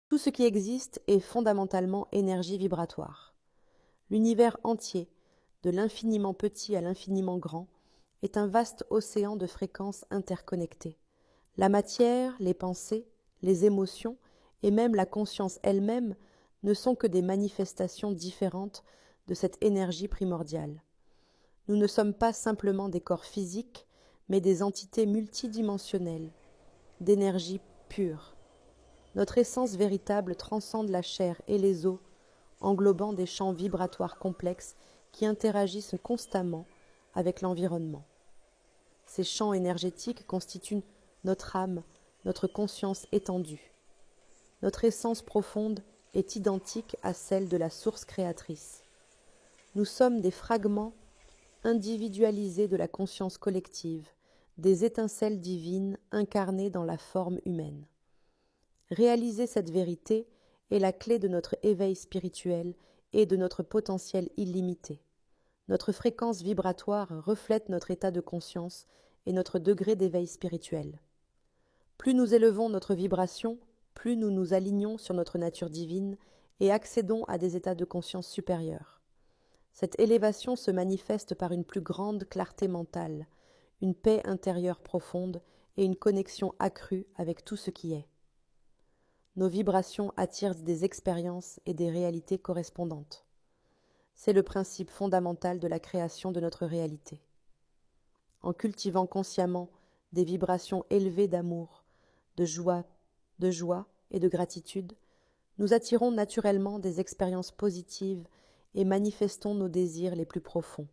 Tout ce qui existe est fondamentalement énergie vibratoire. L'univers entier, de l'infiniment petit à l'infiniment grand, est un vaste océan de fréquences interconnectées. La matière, les pensées, les émotions et même la conscience elle-même ne sont que des manifestations différentes de cette énergie primordiale. Nous ne sommes pas simplement des corps physiques, mais des entités multidimensionnelles, d'énergie pure. Notre essence véritable transcende la chair et les os, englobant des champs vibratoires complexes qui interagissent constamment avec l'environnement. Ces champs énergétiques constituent notre âme, notre conscience étendue. Notre essence profonde est identique à celle de la source créatrice. Nous sommes des fragments individualisés de la conscience collective, des étincelles divines incarnées dans la forme humaine. Réaliser cette vérité est la clé de notre éveil spirituel et de notre potentiel illimité. Notre fréquence vibratoire reflète notre état de conscience et notre degré d'éveil spirituel. Plus nous élevons notre vibration, plus nous nous alignons sur notre nature divine et accédons à des états de conscience supérieurs. Cette élévation se manifeste par une plus grande clarté mentale, une paix intérieure profonde et une connexion accrue avec tout ce qui est. Nos vibrations attirent des expériences et des réalités correspondantes. C'est le principe fondamental de la création de notre réalité. En cultivant consciemment des vibrations élevées d'amour, de joie et de gratitude, nous attirons naturellement des expériences positives et manifestons nos désirs les plus profonds.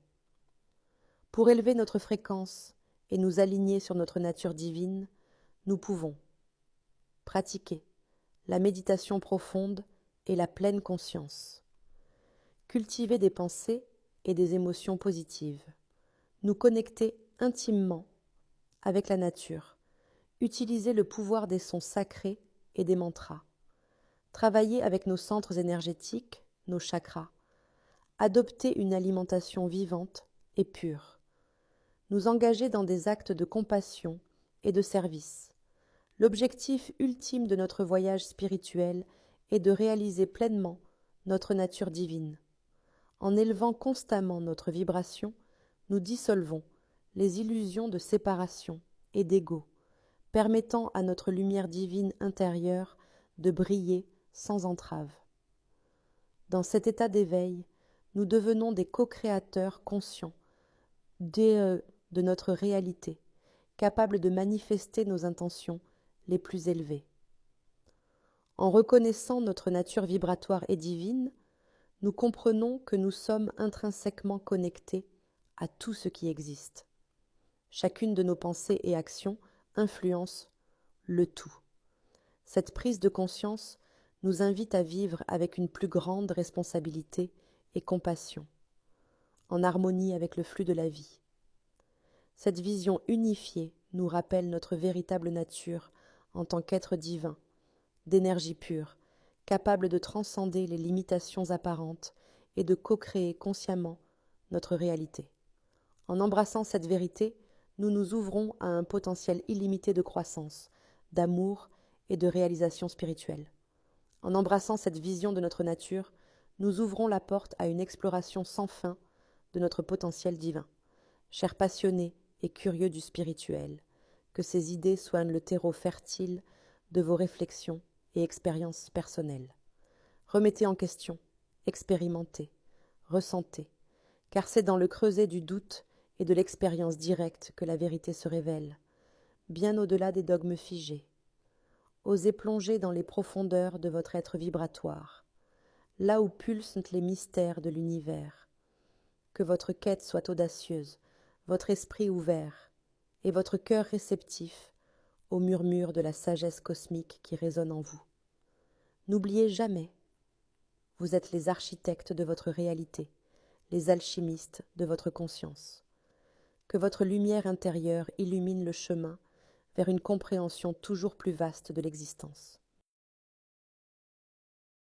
Pour élever notre fréquence et nous aligner sur notre nature divine, nous pouvons pratiquer la méditation profonde et la pleine conscience, cultiver des pensées et des émotions positives, nous connecter intimement avec la nature, utiliser le pouvoir des sons sacrés et des mantras, travailler avec nos centres énergétiques, nos chakras, adopter une alimentation vivante et pure, nous engager dans des actes de compassion et de service. L'objectif ultime de notre voyage spirituel est de réaliser pleinement notre nature divine. En élevant constamment notre vibration, nous dissolvons les illusions de séparation et d'ego, permettant à notre lumière divine intérieure de briller sans entrave. Dans cet état d'éveil, nous devenons des co-créateurs conscients de notre réalité, capables de manifester nos intentions les plus élevées. En reconnaissant notre nature vibratoire et divine, nous comprenons que nous sommes intrinsèquement connectés à tout ce qui existe. Chacune de nos pensées et actions influence le tout. Cette prise de conscience nous invite à vivre avec une plus grande responsabilité et compassion, en harmonie avec le flux de la vie. Cette vision unifiée nous rappelle notre véritable nature en tant qu'être divin, d'énergie pure, capable de transcender les limitations apparentes et de co-créer consciemment notre réalité. En embrassant cette vérité, nous nous ouvrons à un potentiel illimité de croissance, d'amour et de réalisation spirituelle. En embrassant cette vision de notre nature, nous ouvrons la porte à une exploration sans fin de notre potentiel divin. Chers passionnés et curieux du spirituel, que ces idées soient le terreau fertile de vos réflexions et expériences personnelles. Remettez en question, expérimentez, ressentez, car c'est dans le creuset du doute et de l'expérience directe que la vérité se révèle, bien au-delà des dogmes figés. Osez plonger dans les profondeurs de votre être vibratoire, là où pulsent les mystères de l'univers. Que votre quête soit audacieuse, votre esprit ouvert et votre cœur réceptif au murmure de la sagesse cosmique qui résonne en vous. N'oubliez jamais, vous êtes les architectes de votre réalité, les alchimistes de votre conscience. Que votre lumière intérieure illumine le chemin vers une compréhension toujours plus vaste de l'existence.